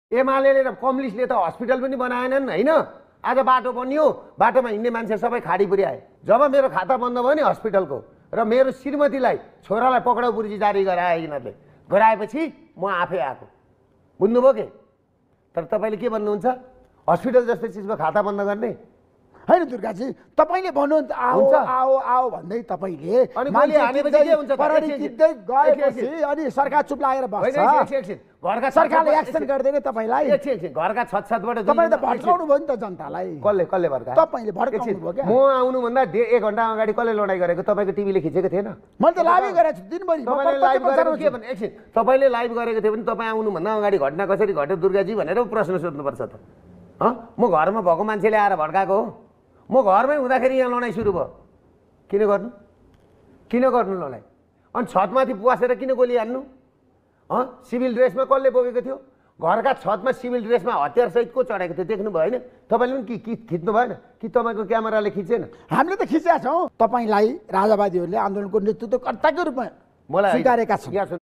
एमाले र कम्युनिस्टले त हस्पिटल पनि बनाएनन् हैन। आज बाटो बन्यो, बाटोमा हिँड्ने मान्छे सबै खाडी पुर्याए। जब मेरो खाता बन्द भयो नि हस्पिटलको र मेरो श्रीमतीलाई छोरालाई पक्राउ पुर्जी जारी गराए यिनीहरूले, गराएपछि म आफै आएको। बुझ्नुभयो के? तर तपाईँले के भन्नुहुन्छ? हस्पिटल जस्तै चिजको खाता बन्द गर्ने हैन दुर्गाजी, तपाईले भन्नुहुन्छ आओ आओ आओ भन्दै तपाईले अनि गोली हानेपछि के हुन्छ? प्रहरी किन्दै गएपछि अनि सरकार चुप लागेर बस्छ। घरका सरकारले एक्सन गर्दैन तपाईलाई। एकछिन घरका छतछतबाट तपाईले त भड्काउनु भयो नि त जनतालाई। कसले भड्कायो? तपाईले भड्काउनु भयो के? म आउनु भन्दा 1 घण्टा अगाडि कसले लडाई गरेको? तपाईको टिभीले खिचेको थिएन? मैले त लाइभ गरेको छु दिनभरि। तपाईले लाइभ गरेको के भने एकछिन तपाईले लाइभ गरेको थियो भने तपाईँ आउनु भन्दा अगाडि घटना कसरी घट्यो दुर्गाजी भनेर प्रश्न सोध्नुपर्छ त। म घरमा भएको मान्छेले आएर भड्काएको हो? म घरमै हुँदाखेरि यहाँ लडाइँ सुरु भयो। किन गर्नु लडाइँ? अनि छतमाथि पुवासेर किन गोली हान्नु? सिभिल ड्रेसमा कसले बोकेको थियो? घरका छतमा सिभिल ड्रेसमा हतियारसहित को चढेको थियो? देख्नु भएन? तपाईँले पनि कि खिच्नु भएन कि? तपाईँको क्यामेराले खिचेन? हामीले त खिचेका छौँ। तपाईँलाई राजावादीहरूले आन्दोलनको नेतृत्वकर्ताको रूपमा मलाई स्वीकारेका छौँ।